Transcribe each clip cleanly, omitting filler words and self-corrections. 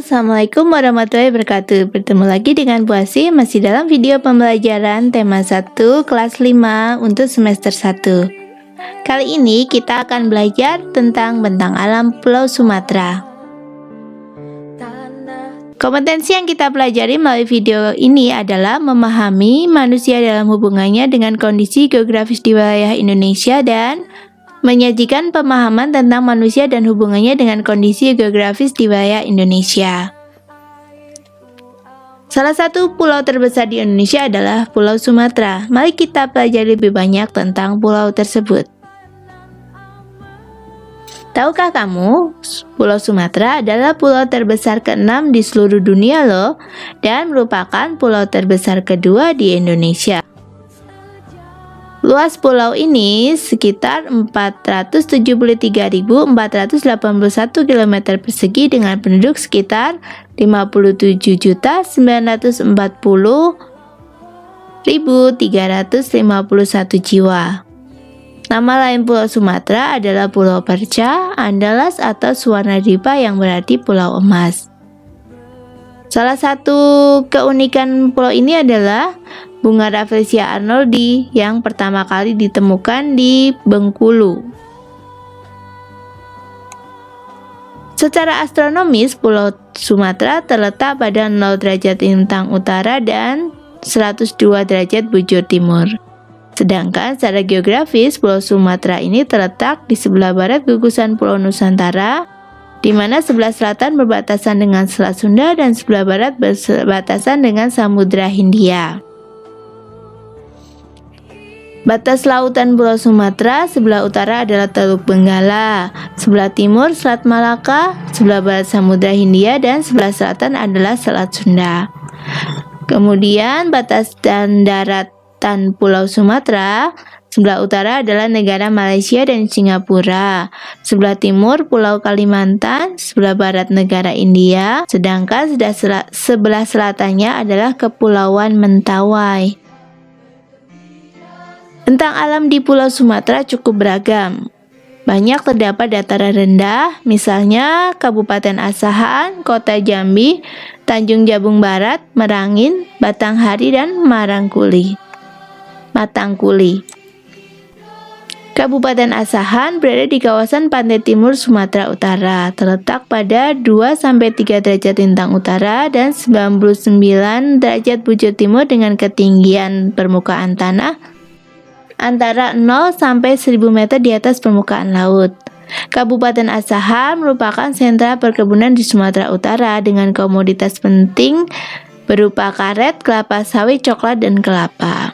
Assalamualaikum warahmatullahi wabarakatuh. Bertemu lagi dengan Bu Asih, masih dalam video pembelajaran tema 1 kelas 5 untuk semester 1. Kali ini kita akan belajar tentang bentang alam Pulau Sumatera. Kompetensi yang kita pelajari melalui video ini adalah memahami manusia dalam hubungannya dengan kondisi geografis di wilayah Indonesia dan menyajikan pemahaman tentang manusia dan hubungannya dengan kondisi geografis di wilayah Indonesia. Salah satu pulau terbesar di Indonesia adalah Pulau Sumatera. Mari kita pelajari lebih banyak tentang pulau tersebut. Tahukah kamu, Pulau Sumatera adalah pulau terbesar ke-6 di seluruh dunia loh, dan merupakan pulau terbesar kedua di Indonesia. Luas pulau ini sekitar 473.481 km persegi dengan penduduk sekitar 57.940.351 jiwa. Nama lain Pulau Sumatera adalah Pulau Perca, Andalas atau Suwarnadipa yang berarti Pulau Emas. Salah satu keunikan pulau ini adalah bunga Rafflesia arnoldi yang pertama kali ditemukan di Bengkulu. Secara astronomis, Pulau Sumatera terletak pada 0 derajat lintang utara dan 102 derajat bujur timur. Sedangkan secara geografis, Pulau Sumatera ini terletak di sebelah barat gugusan Pulau Nusantara, di mana sebelah selatan berbatasan dengan Selat Sunda dan sebelah barat berbatasan dengan Samudra Hindia. Batas lautan Pulau Sumatera sebelah utara adalah Teluk Benggala, sebelah timur Selat Malaka, sebelah barat Samudra Hindia, dan sebelah selatan adalah Selat Sunda. Kemudian batas dan daratan Pulau Sumatera sebelah utara adalah negara Malaysia dan Singapura, sebelah timur Pulau Kalimantan, sebelah barat negara India, sedangkan sebelah selatannya adalah Kepulauan Mentawai. Bentang alam di Pulau Sumatera cukup beragam. Banyak terdapat dataran rendah, misalnya Kabupaten Asahan, Kota Jambi, Tanjung Jabung Barat, Merangin, Batanghari, dan Matangkuli. Kabupaten Asahan berada di kawasan pantai timur Sumatera Utara, terletak pada 2-3 derajat lintang utara dan 99 derajat bujur timur dengan ketinggian permukaan tanah antara 0 sampai 1000 meter di atas permukaan laut. Kabupaten Asahan merupakan sentra perkebunan di Sumatera Utara dengan komoditas penting berupa karet, kelapa sawit, coklat, dan kelapa.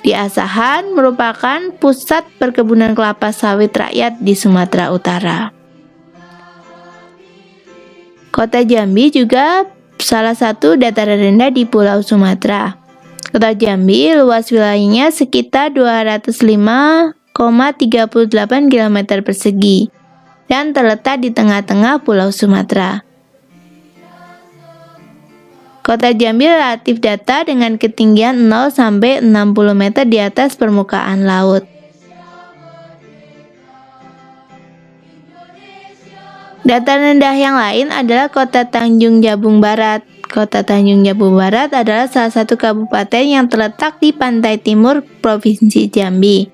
Di Asahan merupakan pusat perkebunan kelapa sawit rakyat di Sumatera Utara. Kota Jambi juga salah satu dataran rendah di Pulau Sumatera. Kota Jambi luas wilayahnya sekitar 205,38 km persegi dan terletak di tengah-tengah Pulau Sumatera. Kota Jambi relatif datar dengan ketinggian 0 sampai 60 meter di atas permukaan laut. Dataran rendah yang lain adalah Kota Tanjung Jabung Barat. Kota Tanjung Jabung Barat adalah salah satu kabupaten yang terletak di pantai timur Provinsi Jambi.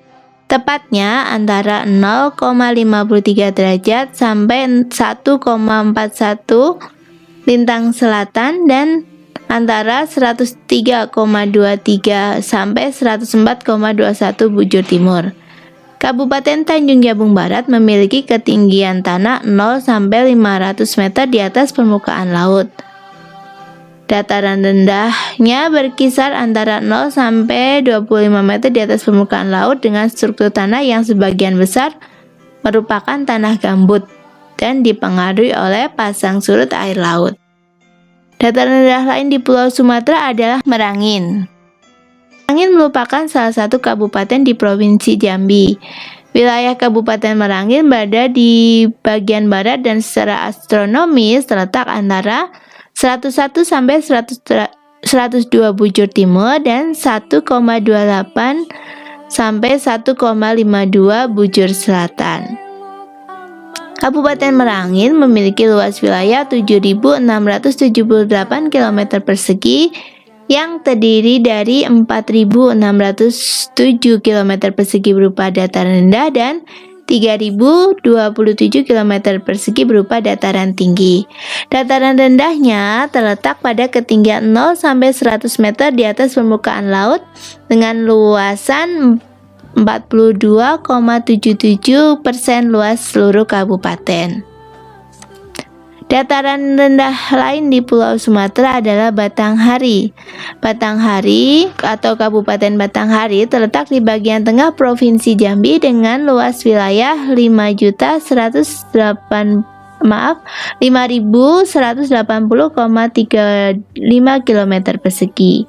Tepatnya antara 0,53 derajat sampai 1,41 lintang selatan dan antara 103,23 sampai 104,21 bujur timur. Kabupaten Tanjung Jabung Barat memiliki ketinggian tanah 0 sampai 500 meter di atas permukaan laut. Dataran rendahnya berkisar antara 0 sampai 25 meter di atas permukaan laut dengan struktur tanah yang sebagian besar merupakan tanah gambut dan dipengaruhi oleh pasang surut air laut. Dataran rendah lain di Pulau Sumatera adalah Merangin. Merangin merupakan salah satu kabupaten di Provinsi Jambi. Wilayah Kabupaten Merangin berada di bagian barat dan secara astronomis terletak antara 101 sampai 102 bujur timur dan 1,28 sampai 1,52 bujur selatan. Kabupaten Merangin memiliki luas wilayah 7.678 km persegi yang terdiri dari 4.607 km persegi berupa dataran rendah dan 3.027 km persegi berupa dataran tinggi. Dataran rendahnya terletak pada ketinggian 0 sampai 100 meter di atas permukaan laut dengan luasan 42,77% luas seluruh kabupaten. Dataran rendah lain di Pulau Sumatera adalah Batanghari. Batanghari atau Kabupaten Batanghari terletak di bagian tengah Provinsi Jambi dengan luas wilayah 5.180,35 km persegi.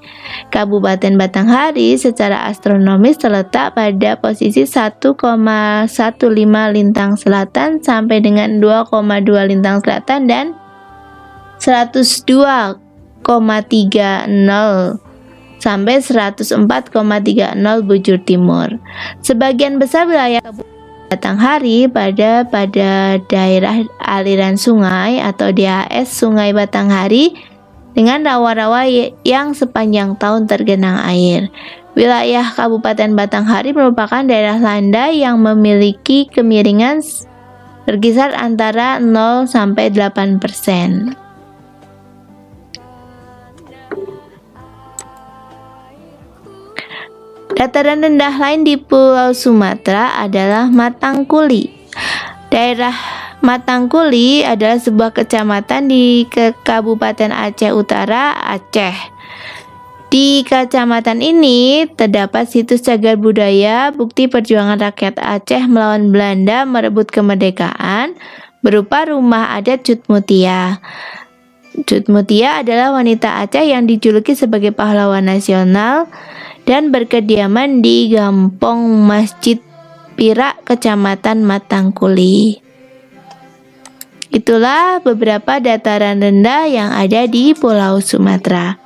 Kabupaten Batanghari secara astronomis terletak pada posisi 1,15 lintang selatan sampai dengan 2,2 lintang selatan dan 102,30 sampai 104,30 bujur timur. Sebagian besar wilayah Batanghari pada daerah aliran sungai atau DAS Sungai Batanghari dengan rawa-rawa yang sepanjang tahun tergenang air. Wilayah Kabupaten Batanghari merupakan daerah landai yang memiliki kemiringan berkisar antara 0 sampai 8%. Dataran rendah lain di Pulau Sumatera adalah Matangkuli. Daerah Matangkuli adalah sebuah kecamatan di Kabupaten Aceh Utara, Aceh. Di kecamatan ini terdapat situs cagar budaya bukti perjuangan rakyat Aceh melawan Belanda merebut kemerdekaan berupa rumah adat Cut Mutia. Cut Mutia adalah wanita Aceh yang dijuluki sebagai pahlawan nasional dan berkediaman di Gampong Masjid Pirak, Kecamatan Matangkuli. Itulah beberapa dataran rendah yang ada di Pulau Sumatera.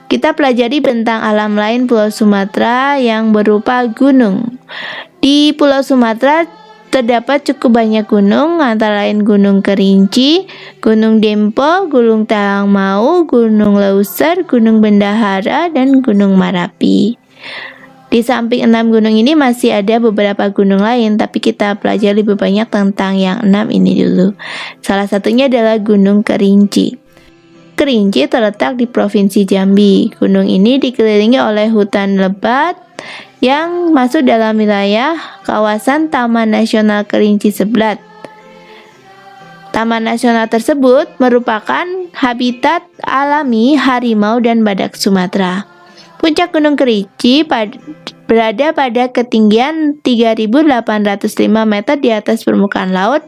Kita pelajari bentang alam lain Pulau Sumatera yang berupa gunung. Di Pulau Sumatera terdapat cukup banyak gunung, antara lain Gunung Kerinci, Gunung Dempo, Gunung Talangmau, Gunung Leuser, Gunung Bendahara, dan Gunung Marapi. Di samping 6 gunung ini masih ada beberapa gunung lain, tapi kita pelajari lebih banyak tentang yang 6 ini dulu. Salah satunya adalah Gunung Kerinci. Kerinci terletak di Provinsi Jambi. Gunung ini dikelilingi oleh hutan lebat yang masuk dalam wilayah kawasan Taman Nasional Kerinci Seblat. Taman nasional tersebut merupakan habitat alami harimau dan badak Sumatera. Puncak Gunung Kerinci berada pada ketinggian 3.805 meter di atas permukaan laut,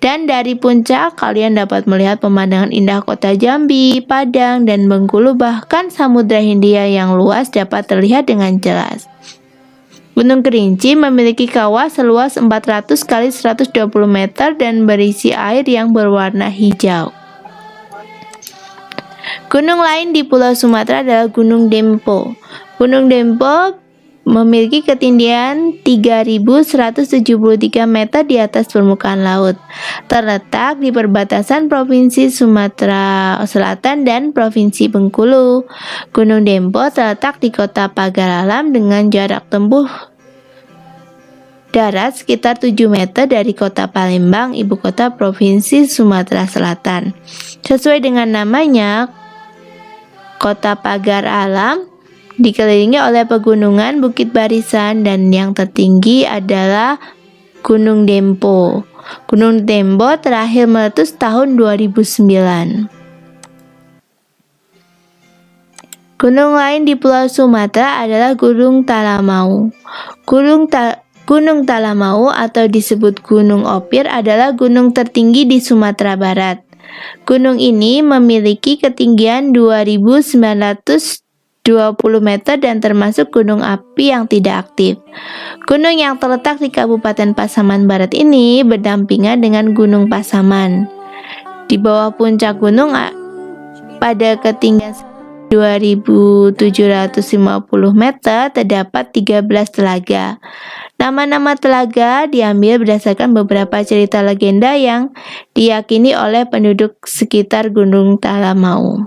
dan dari puncak kalian dapat melihat pemandangan indah kota Jambi, Padang, dan Bengkulu, bahkan Samudra Hindia yang luas dapat terlihat dengan jelas. Gunung Kerinci memiliki kawah seluas 400 kali 120 meter dan berisi air yang berwarna hijau. Gunung lain di Pulau Sumatera adalah Gunung Dempo. Gunung Dempo memiliki ketinggian 3.173 meter di atas permukaan laut. Terletak di perbatasan Provinsi Sumatera Selatan dan Provinsi Bengkulu. Gunung Dempo terletak di Kota Pagar Alam dengan jarak tempuh darat sekitar 7 meter dari Kota Palembang, ibu kota Provinsi Sumatera Selatan. Sesuai dengan namanya, Kota Pagar Alam dikelilingi oleh pegunungan Bukit Barisan dan yang tertinggi adalah Gunung Dempo. Gunung Dempo terakhir meletus tahun 2009. Gunung lain di Pulau Sumatera adalah Gunung Talamau. Gunung Talamau atau disebut Gunung Opir adalah gunung tertinggi di Sumatera Barat. Gunung ini memiliki ketinggian 2.920 meter dan termasuk gunung api yang tidak aktif. Gunung yang terletak di Kabupaten Pasaman Barat ini berdampingan dengan Gunung Pasaman. Di bawah puncak gunung pada ketinggian 2.750 meter terdapat 13 telaga. Nama-nama telaga diambil berdasarkan beberapa cerita legenda yang diyakini oleh penduduk sekitar Gunung Talamau.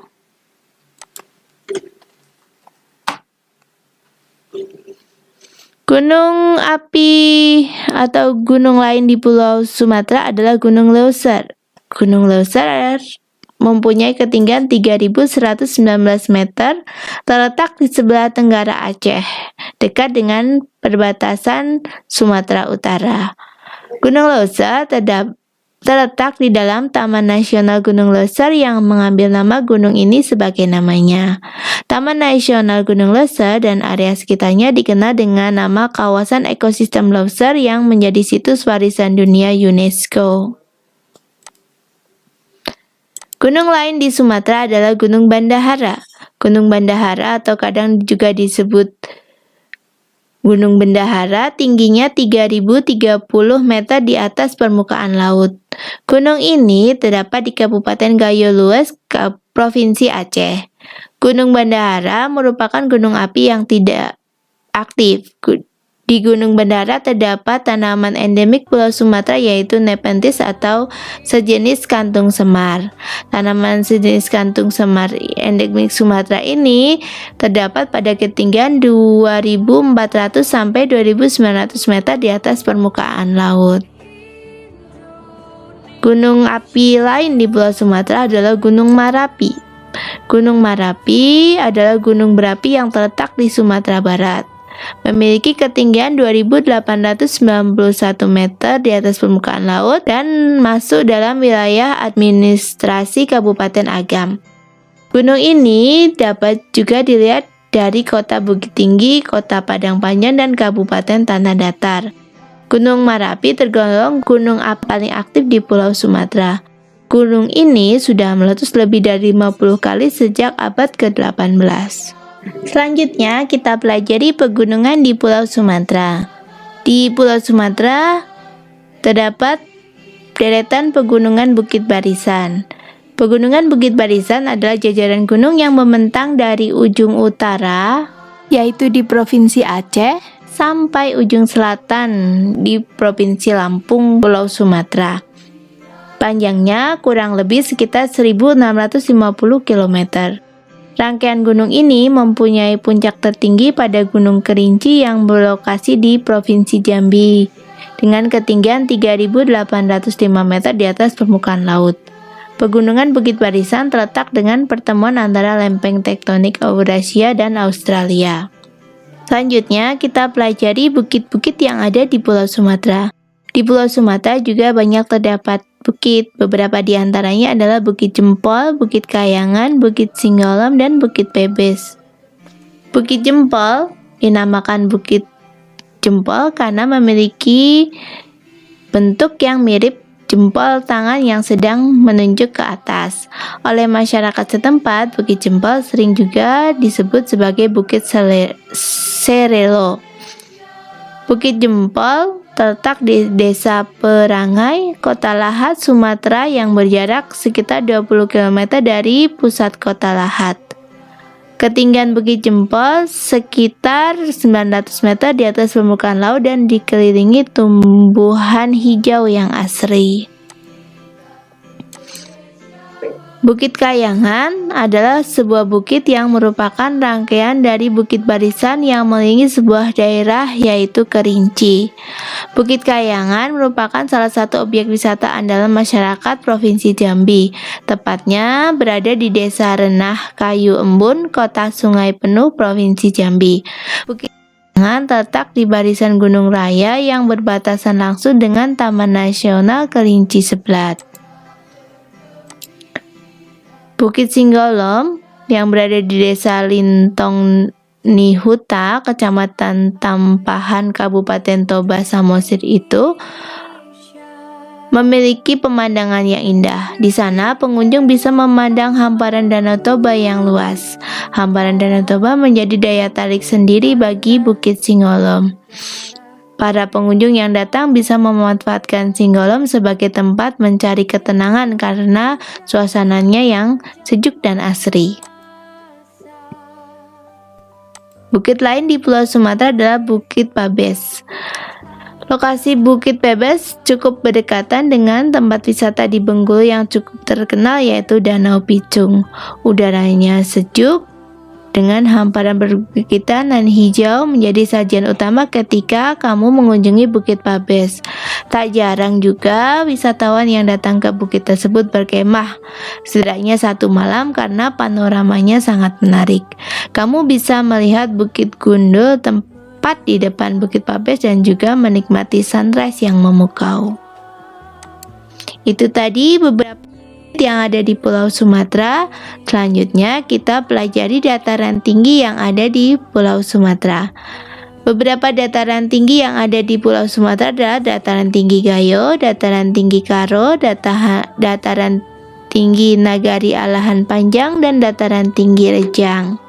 Gunung api atau gunung lain di Pulau Sumatera adalah Gunung Leuser. Gunung Leuser mempunyai ketinggian 3.119 meter, terletak di sebelah tenggara Aceh, dekat dengan perbatasan Sumatera Utara. Gunung Leuser terletak di dalam Taman Nasional Gunung Leuser yang mengambil nama gunung ini sebagai namanya. Taman Nasional Gunung Leuser dan area sekitarnya dikenal dengan nama Kawasan Ekosistem Leuser yang menjadi situs warisan dunia UNESCO. Gunung lain di Sumatera adalah Gunung Bendahara. Gunung Bendahara atau kadang juga disebut Gunung Bendahara tingginya 3.030 meter di atas permukaan laut. Gunung ini terdapat di Kabupaten Gayo Lues, Provinsi Aceh. Gunung Bendahara merupakan gunung api yang tidak aktif. Di Gunung Bendahara terdapat tanaman endemik Pulau Sumatera yaitu Nepenthes atau sejenis kantung semar. Tanaman sejenis kantung semar endemik Sumatera ini terdapat pada ketinggian 2.400 sampai 2.900 meter di atas permukaan laut. Gunung api lain di Pulau Sumatera adalah Gunung Marapi. Gunung Marapi adalah gunung berapi yang terletak di Sumatera Barat. Memiliki ketinggian 2.891 meter di atas permukaan laut dan masuk dalam wilayah administrasi Kabupaten Agam. Gunung ini dapat juga dilihat dari Kota Bukit Tinggi, Kota Padang Panjang, dan Kabupaten Tanah Datar. Gunung Marapi tergolong gunung api paling aktif di Pulau Sumatera. Gunung ini sudah meletus lebih dari 50 kali sejak abad ke-18. Selanjutnya kita pelajari pegunungan di Pulau Sumatera. Di Pulau Sumatera terdapat deretan pegunungan Bukit Barisan. Pegunungan Bukit Barisan adalah jajaran gunung yang membentang dari ujung utara, yaitu di Provinsi Aceh, sampai ujung selatan di Provinsi Lampung, Pulau Sumatera. Panjangnya kurang lebih sekitar 1.650 km. Rangkaian gunung ini mempunyai puncak tertinggi pada Gunung Kerinci yang berlokasi di Provinsi Jambi dengan ketinggian 3.805 meter di atas permukaan laut. Pegunungan Bukit Barisan terletak dengan pertemuan antara lempeng tektonik Eurasia dan Australia. Selanjutnya kita pelajari bukit-bukit yang ada di Pulau Sumatera. Di Pulau Sumatera juga banyak terdapat bukit, beberapa di antaranya adalah Bukit Jempol, Bukit Kayangan, Bukit Singgolom, dan Bukit Pebes. Bukit Jempol dinamakan Bukit Jempol karena memiliki bentuk yang mirip jempol tangan yang sedang menunjuk ke atas. Oleh masyarakat setempat, Bukit Jempol sering juga disebut sebagai Bukit Serelo. Bukit Jempol terletak di Desa Perangai, Kota Lahat, Sumatera yang berjarak sekitar 20 km dari pusat Kota Lahat. Ketinggian Bukit Jempol sekitar 900 meter di atas permukaan laut dan dikelilingi tumbuhan hijau yang asri. Bukit Kayangan adalah sebuah bukit yang merupakan rangkaian dari bukit barisan yang mengelilingi sebuah daerah yaitu Kerinci. Bukit Kayangan merupakan salah satu objek wisata andalan masyarakat Provinsi Jambi. Tepatnya berada di Desa Renah Kayu Embun, Kota Sungai Penuh, Provinsi Jambi. Bukit Kayangan terletak di barisan Gunung Raya yang berbatasan langsung dengan Taman Nasional Kerinci Seblat. Bukit Singgolom yang berada di Desa Lintong Nihuta, Kecamatan Tampahan, Kabupaten Toba Samosir itu memiliki pemandangan yang indah. Di sana pengunjung bisa memandang hamparan Danau Toba yang luas. Hamparan Danau Toba menjadi daya tarik sendiri bagi Bukit Singgolom. Para pengunjung yang datang bisa memanfaatkan Singgolom sebagai tempat mencari ketenangan karena suasananya yang sejuk dan asri. Bukit lain di Pulau Sumatera adalah Bukit Pabes. Lokasi Bukit Bebes cukup berdekatan dengan tempat wisata di Bengkulu yang cukup terkenal, yaitu Danau Picung. Udaranya sejuk dengan hamparan perbukitan dan hijau menjadi sajian utama ketika kamu mengunjungi Bukit Bebes. Tak jarang juga wisatawan yang datang ke bukit tersebut berkemah setidaknya 1 malam karena panoramanya sangat menarik. Kamu bisa melihat Bukit Gundul tepat di depan Bukit Bebes dan juga menikmati sunrise yang memukau. Itu tadi beberapa yang ada di Pulau Sumatera. Selanjutnya kita pelajari dataran tinggi yang ada di Pulau Sumatera. Beberapa dataran tinggi yang ada di Pulau Sumatera adalah dataran tinggi Gayo, dataran tinggi Karo, dataran tinggi Nagari Alahan Panjang, dan dataran tinggi Rejang.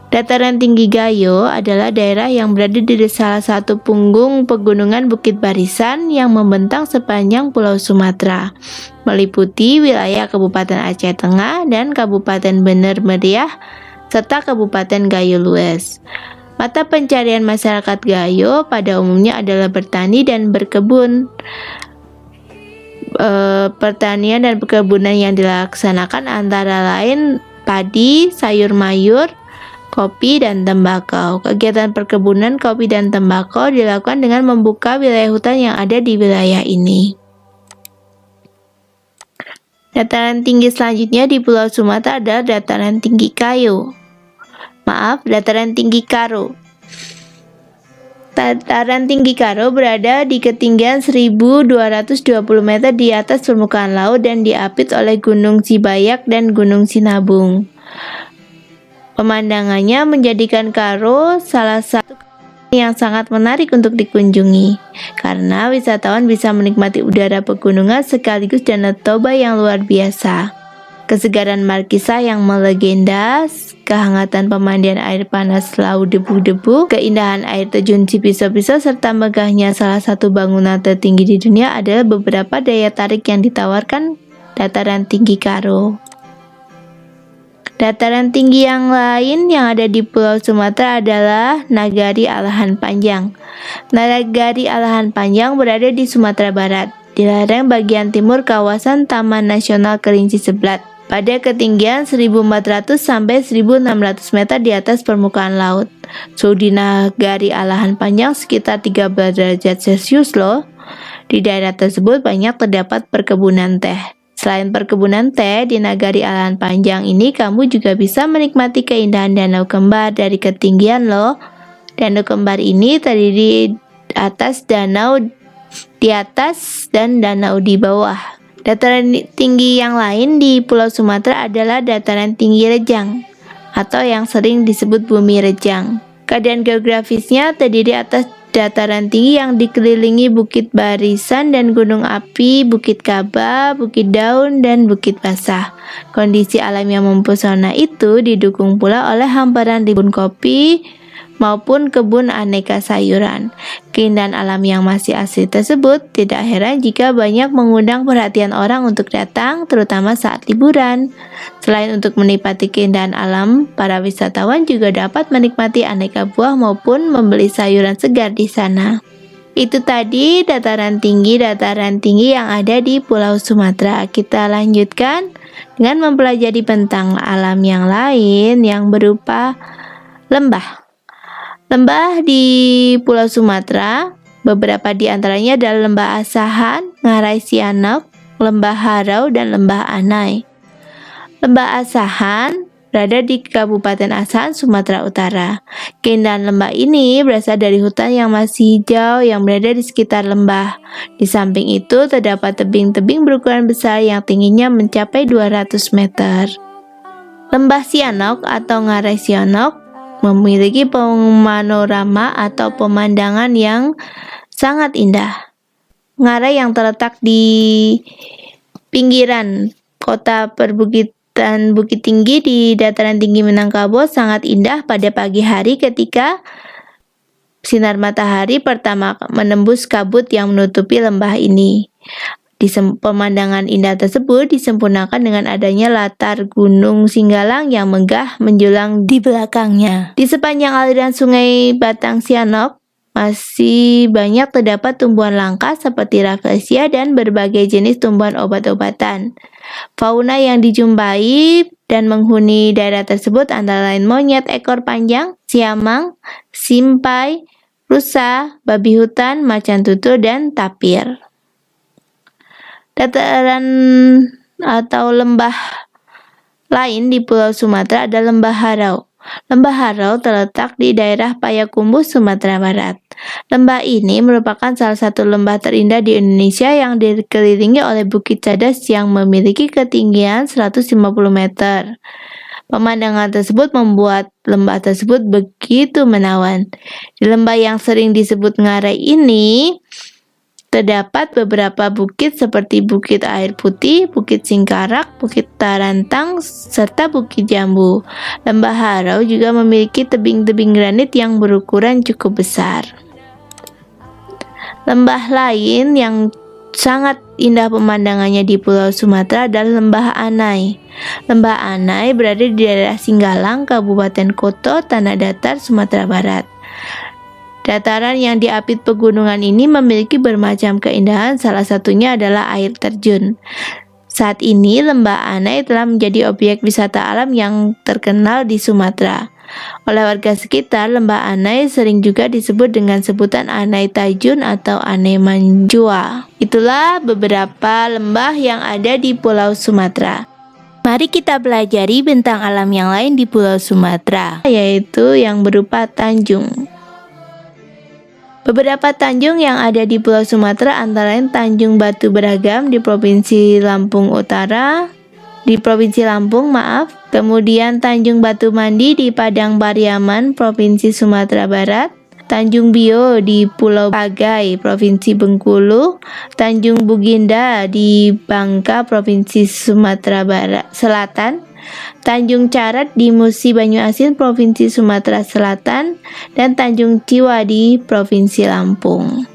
Dataran tinggi Gayo adalah daerah yang berada di salah satu punggung pegunungan Bukit Barisan yang membentang sepanjang Pulau Sumatera, meliputi wilayah Kabupaten Aceh Tengah dan Kabupaten Bener Meriah serta Kabupaten Gayo Lues. Mata pencarian masyarakat Gayo pada umumnya adalah bertani dan berkebun. Pertanian dan perkebunan yang dilaksanakan antara lain padi, sayur mayur, kopi, dan tembakau. Kegiatan perkebunan kopi dan tembakau dilakukan dengan membuka wilayah hutan yang ada di wilayah ini. Dataran tinggi selanjutnya di Pulau Sumatera adalah dataran tinggi dataran tinggi Karo. Dataran tinggi Karo berada di ketinggian 1220 meter di atas permukaan laut dan diapit oleh Gunung Cibayak dan Gunung Sinabung. Pemandangannya menjadikan Karo salah satu yang sangat menarik untuk dikunjungi karena wisatawan bisa menikmati udara pegunungan sekaligus danau toba yang luar biasa. Kesegaran markisah yang melegenda, kehangatan pemandian air panas laut debu-debu, keindahan air terjun Cipiso-Piso, serta megahnya salah satu bangunan tertinggi di dunia adalah beberapa daya tarik yang ditawarkan dataran tinggi Karo. Dataran tinggi yang lain yang ada di Pulau Sumatera adalah Nagari Alahan Panjang. Nagari Alahan Panjang berada di Sumatera Barat, di lereng bagian timur kawasan Taman Nasional Kerinci Seblat, pada ketinggian 1400 sampai 1600 meter di atas permukaan laut. Suhu di Nagari Alahan Panjang sekitar 13 derajat Celcius loh. Di daerah tersebut banyak terdapat perkebunan teh. Selain perkebunan teh, di Nagari Alahan Panjang ini kamu juga bisa menikmati keindahan Danau Kembar dari ketinggian loh. Danau Kembar ini terdiri atas danau di atas dan danau di bawah. Dataran tinggi yang lain di Pulau Sumatera adalah dataran tinggi Rejang atau yang sering disebut Bumi Rejang. Keadaan geografisnya terdiri atas dataran tinggi yang dikelilingi Bukit Barisan dan Gunung Api, Bukit Kaba, Bukit Daun, dan Bukit Basah. Kondisi alam yang mempesona itu didukung pula oleh hamparan ribuan kopi maupun kebun aneka sayuran. Keindahan alam yang masih asli tersebut tidak heran jika banyak mengundang perhatian orang untuk datang, terutama saat liburan. Selain untuk menikmati keindahan alam, para wisatawan juga dapat menikmati aneka buah maupun membeli sayuran segar di sana. Itu tadi dataran tinggi yang ada di Pulau Sumatera. Kita lanjutkan dengan mempelajari tentang alam yang lain yang berupa lembah. Lembah di Pulau Sumatera, beberapa di antaranya adalah Lembah Asahan, Ngarai Sianok, Lembah Harau, dan Lembah Anai. Lembah Asahan berada di Kabupaten Asahan, Sumatera Utara. Keindahan lembah ini berasal dari hutan yang masih hijau yang berada di sekitar lembah. Di samping itu terdapat tebing-tebing berukuran besar yang tingginya mencapai 200 meter. Lembah Sianok atau Ngarai Sianok memiliki panorama atau pemandangan yang sangat indah. Ngarai yang terletak di pinggiran kota perbukitan Bukit Tinggi di dataran tinggi Minangkabau sangat indah pada pagi hari ketika sinar matahari pertama menembus kabut yang menutupi lembah ini. Pemandangan indah tersebut disempurnakan dengan adanya latar Gunung Singgalang yang megah menjulang di belakangnya. Di sepanjang aliran sungai Batang Sianok masih banyak terdapat tumbuhan langka seperti rafflesia dan berbagai jenis tumbuhan obat-obatan. Fauna yang dijumpai dan menghuni daerah tersebut antara lain monyet ekor panjang, siamang, simpai, rusa, babi hutan, macan tutul, dan tapir. Dataran atau lembah lain di Pulau Sumatera ada Lembah Harau. Lembah Harau terletak di daerah Payakumbuh, Sumatera Barat. Lembah ini merupakan salah satu lembah terindah di Indonesia yang dikelilingi oleh Bukit Cadas yang memiliki ketinggian 150 meter. Pemandangan tersebut membuat lembah tersebut begitu menawan. Di lembah yang sering disebut Ngarai ini, terdapat beberapa bukit seperti Bukit Air Putih, Bukit Singkarak, Bukit Tarantang, serta Bukit Jambu. Lembah Harau juga memiliki tebing-tebing granit yang berukuran cukup besar. Lembah lain yang sangat indah pemandangannya di Pulau Sumatera adalah Lembah Anai. Lembah Anai berada di daerah Singgalang, Kabupaten Koto, Tanah Datar, Sumatera Barat. Dataran yang diapit pegunungan ini memiliki bermacam keindahan, salah satunya adalah air terjun. Saat ini, Lembah Anai telah menjadi objek wisata alam yang terkenal di Sumatera. Oleh warga sekitar, Lembah Anai sering juga disebut dengan sebutan Anai Tajun atau Anai Manjua. Itulah beberapa lembah yang ada di Pulau Sumatera. Mari kita pelajari bentang alam yang lain di Pulau Sumatera, yaitu yang berupa tanjung. Beberapa tanjung yang ada di Pulau Sumatera antara lain Tanjung Batu Beragam di Provinsi Lampung, kemudian Tanjung Batu Mandi di Padang Pariaman, Provinsi Sumatera Barat, Tanjung Bio di Pulau Pagai, Provinsi Bengkulu, Tanjung Buginda di Bangka, Provinsi Sumatera Selatan, Tanjung Carat di Musi Banyuasin, Provinsi Sumatera Selatan, dan Tanjung Ciwa di Provinsi Lampung.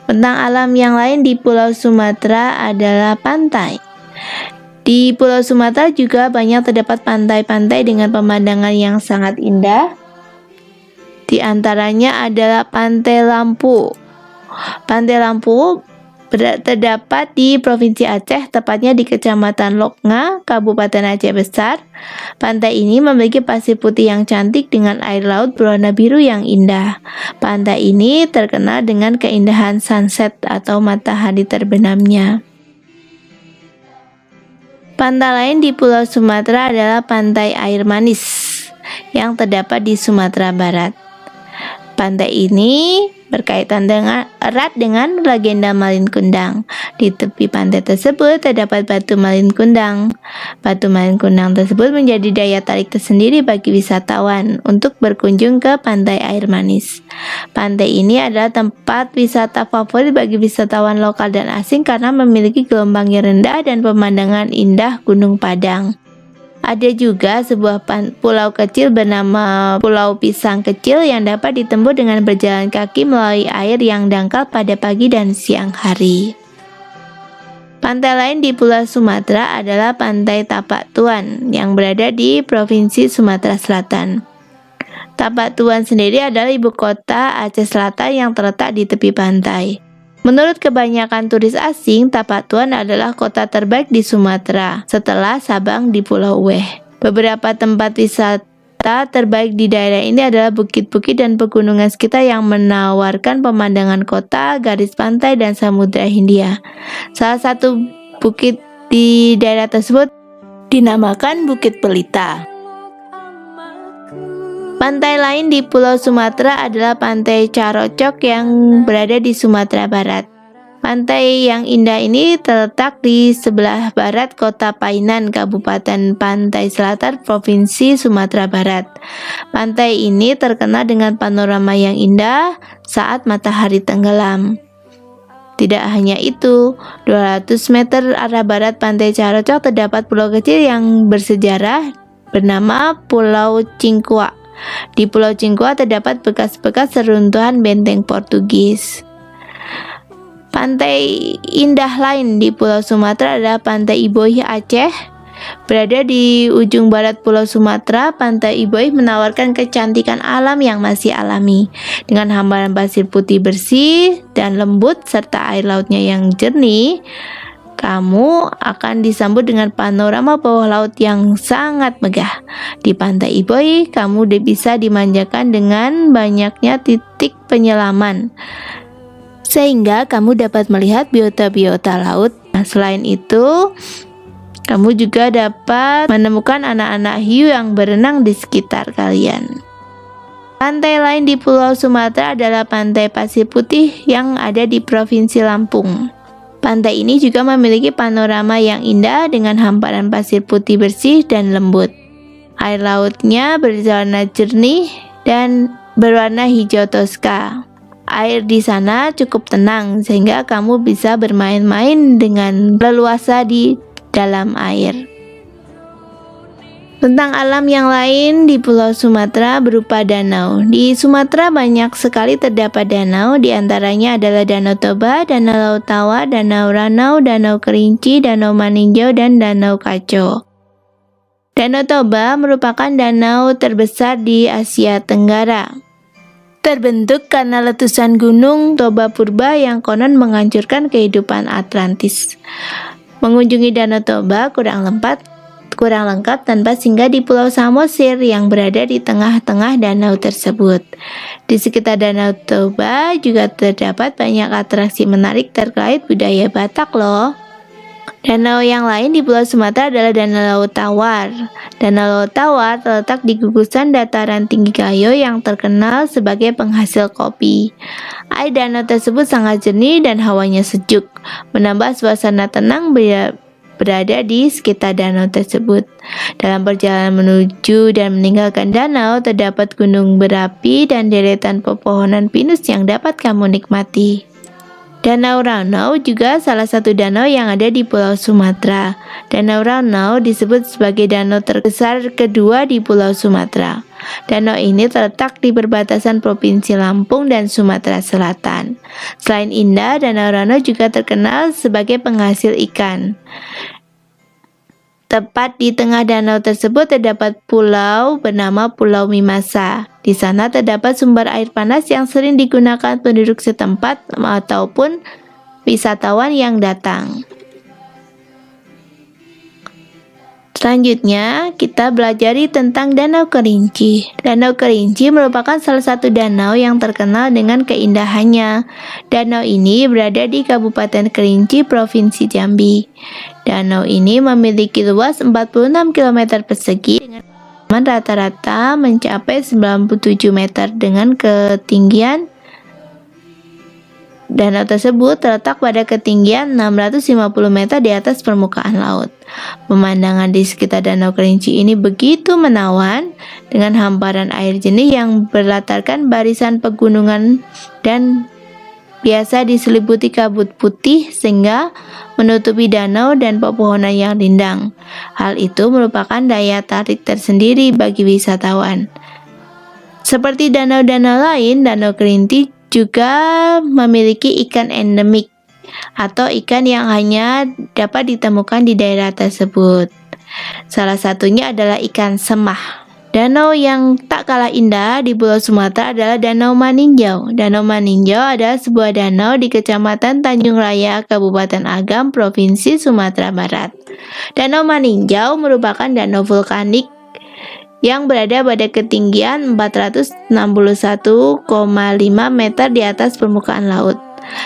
Bentang alam yang lain di Pulau Sumatera adalah pantai. Di Pulau Sumatera juga banyak terdapat pantai-pantai dengan pemandangan yang sangat indah. Di antaranya adalah Pantai Lampu. Pantai Lampu terdapat di Provinsi Aceh, tepatnya di Kecamatan Loknga, Kabupaten Aceh Besar. Pantai ini memiliki pasir putih yang cantik dengan air laut berwarna biru yang indah. Pantai ini terkenal dengan keindahan sunset atau matahari terbenamnya. Pantai lain di Pulau Sumatera adalah Pantai Air Manis yang terdapat di Sumatera Barat. Pantai ini berkaitan erat dengan legenda Malin Kundang. Di tepi pantai tersebut terdapat Batu Malin Kundang. Batu Malin Kundang tersebut menjadi daya tarik tersendiri bagi wisatawan untuk berkunjung ke Pantai Air Manis. Pantai ini adalah tempat wisata favorit bagi wisatawan lokal dan asing karena memiliki gelombang yang rendah dan pemandangan indah Gunung Padang. Ada juga sebuah pulau kecil bernama Pulau Pisang Kecil yang dapat ditempuh dengan berjalan kaki melalui air yang dangkal pada pagi dan siang hari. Pantai lain di Pulau Sumatera adalah Pantai Tapak Tuan yang berada di Provinsi Sumatera Selatan. Tapak Tuan sendiri adalah ibu kota Aceh Selatan yang terletak di tepi pantai. Menurut kebanyakan turis asing, Tapak Tuan adalah kota terbaik di Sumatera setelah Sabang di Pulau Ueh. Beberapa tempat wisata terbaik di daerah ini adalah bukit-bukit dan pegunungan sekitar yang menawarkan pemandangan kota, garis pantai, dan Samudra Hindia. Salah satu bukit di daerah tersebut dinamakan Bukit Pelita. Pantai lain di Pulau Sumatera adalah Pantai Carocok yang berada di Sumatera Barat. Pantai yang indah ini terletak di sebelah barat kota Painan, Kabupaten Pantai Selatan, Provinsi Sumatera Barat. Pantai ini terkenal dengan panorama yang indah saat matahari tenggelam. Tidak hanya itu, 200 meter arah barat Pantai Carocok terdapat pulau kecil yang bersejarah bernama Pulau Cingkua. Di Pulau Cingkua terdapat bekas-bekas seruntuhan benteng Portugis. Pantai indah lain di Pulau Sumatera adalah Pantai Iboih Aceh Berada di ujung barat Pulau Sumatera, Pantai Iboih menawarkan kecantikan alam yang masih alami. Dengan hamparan pasir putih bersih dan lembut serta air lautnya yang jernih, kamu akan disambut dengan panorama bawah laut yang sangat megah. Di Pantai Iboih, kamu bisa dimanjakan dengan banyaknya titik penyelaman, sehingga kamu dapat melihat biota-biota laut. Nah, selain itu, kamu juga dapat menemukan anak-anak hiu yang berenang di sekitar kalian. Pantai lain di Pulau Sumatera adalah Pantai Pasir Putih yang ada di Provinsi Lampung. Pantai ini juga memiliki panorama yang indah dengan hamparan pasir putih bersih dan lembut. Air lautnya berwarna jernih dan berwarna hijau toska. Air di sana cukup tenang sehingga kamu bisa bermain-main dengan leluasa di dalam air. Tentang alam yang lain di Pulau Sumatera berupa danau. Di Sumatera banyak sekali terdapat danau, di antaranya adalah Danau Toba, Danau Laut Tawar, Danau Ranau, Danau Kerinci, Danau Maninjau, dan Danau Kaco. Danau Toba merupakan danau terbesar di Asia Tenggara. Terbentuk karena letusan gunung Toba Purba yang konon menghancurkan kehidupan Atlantis. Mengunjungi Danau Toba kurang lengkap tanpa singgah di Pulau Samosir yang berada di tengah-tengah danau tersebut. Di sekitar Danau Toba juga terdapat banyak atraksi menarik terkait budaya Batak loh. Danau yang lain di Pulau Sumatera adalah Danau Laut Tawar. Danau Laut Tawar terletak di gugusan dataran tinggi Gayo yang terkenal sebagai penghasil kopi. Air danau tersebut sangat jernih dan hawanya sejuk, menambah suasana tenang berada di sekitar danau tersebut. Dalam perjalanan menuju dan meninggalkan danau, terdapat gunung berapi dan deretan pepohonan pinus yang dapat kamu nikmati. Danau Ranau juga salah satu danau yang ada di Pulau Sumatera. Danau Ranau disebut sebagai danau terbesar kedua di Pulau Sumatera. Danau ini terletak di perbatasan Provinsi Lampung dan Sumatera Selatan. Selain indah, Danau Ranau juga terkenal sebagai penghasil ikan. Tepat di tengah danau tersebut terdapat pulau bernama Pulau Mimasa. Di sana terdapat sumber air panas yang sering digunakan penduduk setempat ataupun wisatawan yang datang. Selanjutnya, kita belajari tentang Danau Kerinci. Danau Kerinci merupakan salah satu danau yang terkenal dengan keindahannya. Danau ini berada di Kabupaten Kerinci, Provinsi Jambi. Danau ini memiliki luas 46 km persegi dengan rata-rata mencapai 97 meter dengan ketinggian. Danau tersebut terletak pada ketinggian 650 meter di atas permukaan laut. Pemandangan di sekitar Danau Kerinci ini begitu menawan dengan hamparan air jernih yang berlatarkan barisan pegunungan dan biasa diselimuti kabut putih sehingga menutupi danau dan pepohonan yang rindang. Hal itu merupakan daya tarik tersendiri bagi wisatawan. Seperti danau-danau lain, Danau Kerinci juga memiliki ikan endemik atau ikan yang hanya dapat ditemukan di daerah tersebut. Salah satunya adalah ikan semah. Danau yang tak kalah indah di Pulau Sumatera adalah Danau Maninjau. Danau Maninjau adalah sebuah danau di Kecamatan Tanjung Raya, Kabupaten Agam, Provinsi Sumatera Barat. Danau Maninjau merupakan danau vulkanik yang berada pada ketinggian 461,5 meter di atas permukaan laut.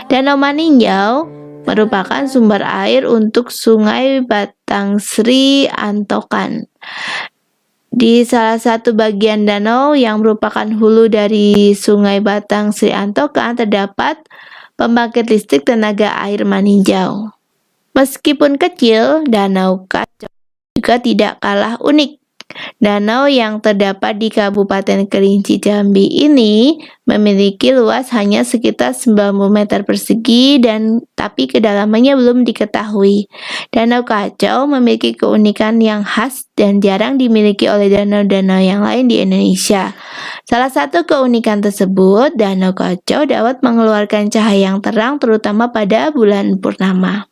Danau Maninjau merupakan sumber air untuk Sungai Batang Sri Antokan. Di salah satu bagian danau yang merupakan hulu dari Sungai Batang Sri Antokan terdapat pembangkit listrik tenaga air Maninjau. Meskipun kecil, Danau Kaco juga tidak kalah unik. Danau yang terdapat di Kabupaten Kerinci Jambi ini memiliki luas hanya sekitar 90 meter persegi tapi kedalamannya belum diketahui. Danau Kacau memiliki keunikan yang khas dan jarang dimiliki oleh danau-danau yang lain di Indonesia. Salah satu keunikan tersebut, Danau Kacau dapat mengeluarkan cahaya yang terang terutama pada bulan purnama.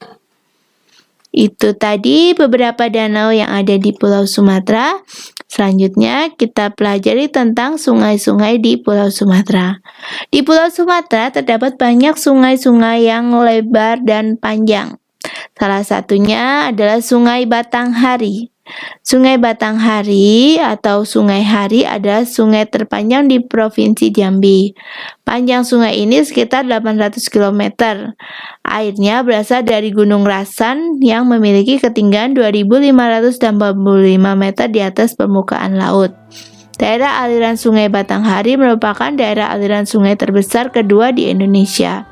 Itu tadi beberapa danau yang ada di Pulau Sumatera. Selanjutnya kita pelajari tentang sungai-sungai di Pulau Sumatera. Di Pulau Sumatera terdapat banyak sungai-sungai yang lebar dan panjang. Salah satunya adalah Sungai Batanghari. Sungai Batanghari atau Sungai Hari adalah sungai terpanjang di Provinsi Jambi. Panjang sungai ini sekitar 800 km. Airnya berasal dari Gunung Rasan yang memiliki ketinggian 2.585 meter di atas permukaan laut. Daerah aliran Sungai Batanghari merupakan daerah aliran sungai terbesar kedua di Indonesia.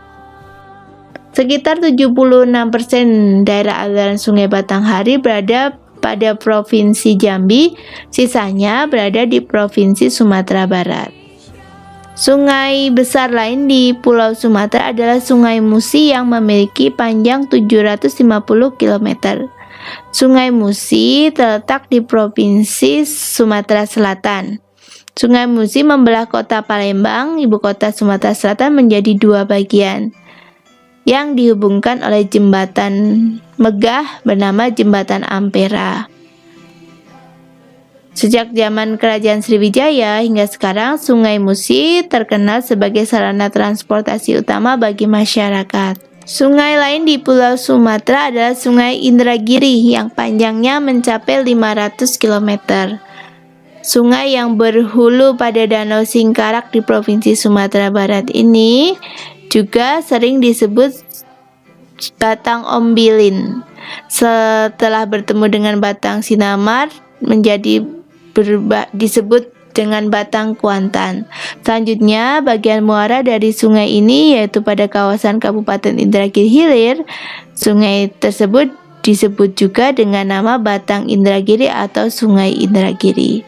Sekitar 76% daerah aliran Sungai Batanghari berada pada Provinsi Jambi, sisanya berada di Provinsi Sumatera Barat. Sungai besar lain di Pulau Sumatera adalah Sungai Musi yang memiliki panjang 750 km. Sungai Musi terletak di Provinsi Sumatera Selatan. Sungai Musi membelah kota Palembang, ibu kota Sumatera Selatan, menjadi dua bagian yang dihubungkan oleh jembatan megah bernama Jembatan Ampera. Sejak zaman Kerajaan Sriwijaya hingga sekarang, Sungai Musi terkenal sebagai sarana transportasi utama bagi masyarakat. Sungai lain di Pulau Sumatera adalah Sungai Indragiri yang panjangnya mencapai 500 km. Sungai yang berhulu pada Danau Singkarak di Provinsi Sumatera Barat ini juga sering disebut Batang Ombilin. Setelah bertemu dengan Batang Sinamar menjadi disebut dengan Batang Kuantan. Selanjutnya, bagian muara dari sungai ini yaitu pada kawasan Kabupaten Indragiri Hilir. Sungai tersebut disebut juga dengan nama Batang Indragiri atau Sungai Indragiri.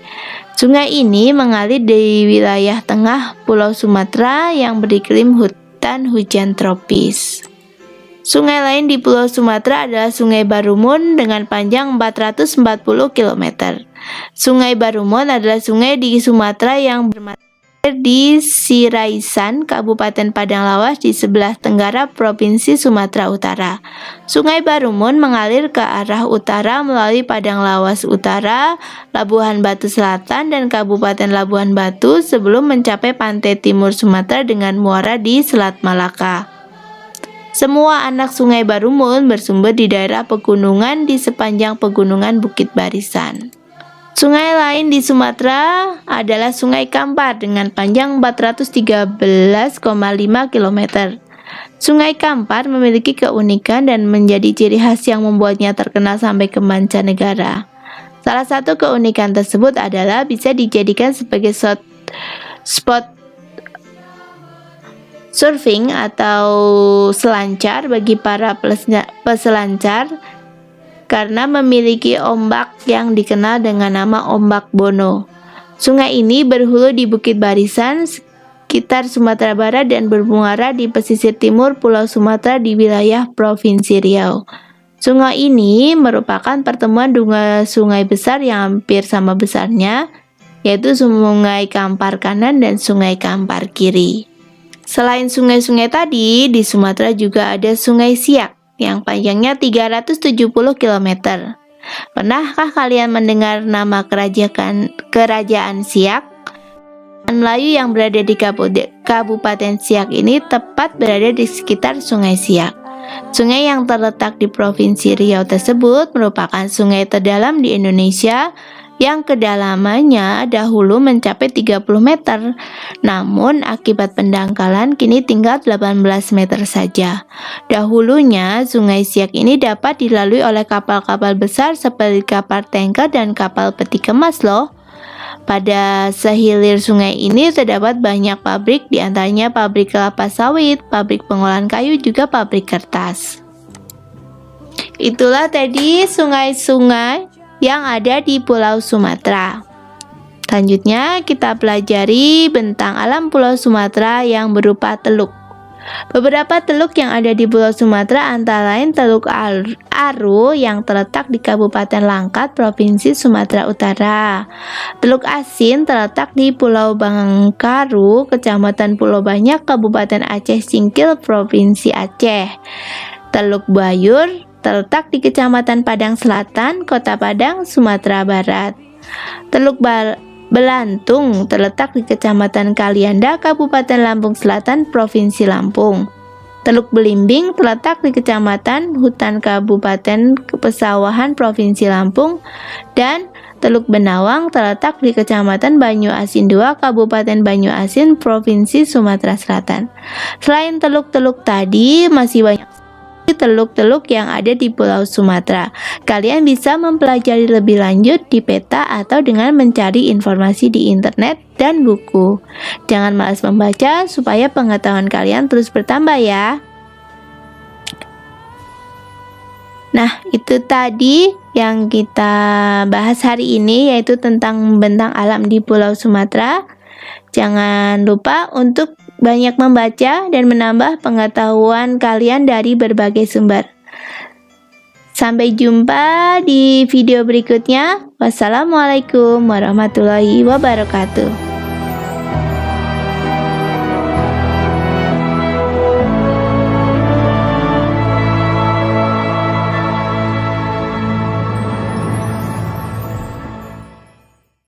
Sungai ini mengalir di wilayah tengah Pulau Sumatera yang beriklim hutan hujan tropis. Sungai lain di Pulau Sumatera adalah Sungai Barumun dengan panjang 440 km. Sungai Barumun adalah sungai di Sumatera yang bermata di Siraisan, Kabupaten Padang Lawas di sebelah tenggara Provinsi Sumatera Utara. Sungai Barumun mengalir ke arah utara melalui Padang Lawas Utara, Labuhan Batu Selatan, dan Kabupaten Labuhan Batu sebelum mencapai pantai timur Sumatera dengan muara di Selat Malaka. Semua anak Sungai Barumun bersumber di daerah pegunungan di sepanjang pegunungan Bukit Barisan. Sungai lain di Sumatera adalah Sungai Kampar dengan panjang 413,5 km. Sungai Kampar memiliki keunikan dan menjadi ciri khas yang membuatnya terkenal sampai ke mancanegara. Salah satu keunikan tersebut adalah bisa dijadikan sebagai spot surfing atau selancar bagi para peselancar karena memiliki ombak yang dikenal dengan nama Ombak Bono. Sungai ini berhulu di Bukit Barisan, sekitar Sumatera Barat dan bermuara di pesisir timur Pulau Sumatera di wilayah Provinsi Riau. Sungai ini merupakan pertemuan dua sungai besar yang hampir sama besarnya, yaitu Sungai Kampar Kanan dan Sungai Kampar Kiri. Selain sungai-sungai tadi, di Sumatera juga ada Sungai Siak yang panjangnya 370 km. Pernahkah kalian mendengar nama Kerajaan Siak? Melayu yang berada di Kabupaten Siak ini tepat berada di sekitar Sungai Siak. Sungai yang terletak di Provinsi Riau tersebut merupakan sungai terdalam di Indonesia yang kedalamannya dahulu mencapai 30 meter, namun akibat pendangkalan kini tinggal 18 meter saja. Dahulunya Sungai Siak ini dapat dilalui oleh kapal-kapal besar seperti kapal tanker dan kapal peti kemas loh. Pada sehilir sungai ini terdapat banyak pabrik, diantaranya pabrik kelapa sawit, pabrik pengolahan kayu, juga pabrik kertas. Itulah tadi sungai-sungai yang ada di Pulau Sumatera. Selanjutnya kita pelajari bentang alam Pulau Sumatera yang berupa teluk. Beberapa teluk yang ada di Pulau Sumatera antara lain Teluk Aru yang terletak di Kabupaten Langkat, Provinsi Sumatera Utara. Teluk Asin terletak di Pulau Bangkaru, Kecamatan Pulau Banyak, Kabupaten Aceh Singkil, Provinsi Aceh. Teluk Bayur terletak di Kecamatan Padang Selatan, Kota Padang, Sumatera Barat. Teluk Belantung terletak di Kecamatan Kalianda, Kabupaten Lampung Selatan, Provinsi Lampung. Teluk Belimbing terletak di Kecamatan Hutan, Kabupaten Pesawahan, Provinsi Lampung. Dan Teluk Benawang terletak di Kecamatan Banyu Asin II, Kabupaten Banyu Asin, Provinsi Sumatera Selatan. Selain teluk-teluk tadi, masih banyak teluk-teluk yang ada di Pulau Sumatera. Kalian bisa mempelajari lebih lanjut di peta atau dengan mencari informasi di internet dan buku. Jangan malas membaca supaya pengetahuan kalian terus bertambah ya. Nah, itu tadi yang kita bahas hari ini, yaitu tentang bentang alam di Pulau Sumatera. Jangan lupa untuk banyak membaca dan menambah pengetahuan kalian dari berbagai sumber. Sampai jumpa di video berikutnya. Wassalamualaikum warahmatullahi wabarakatuh.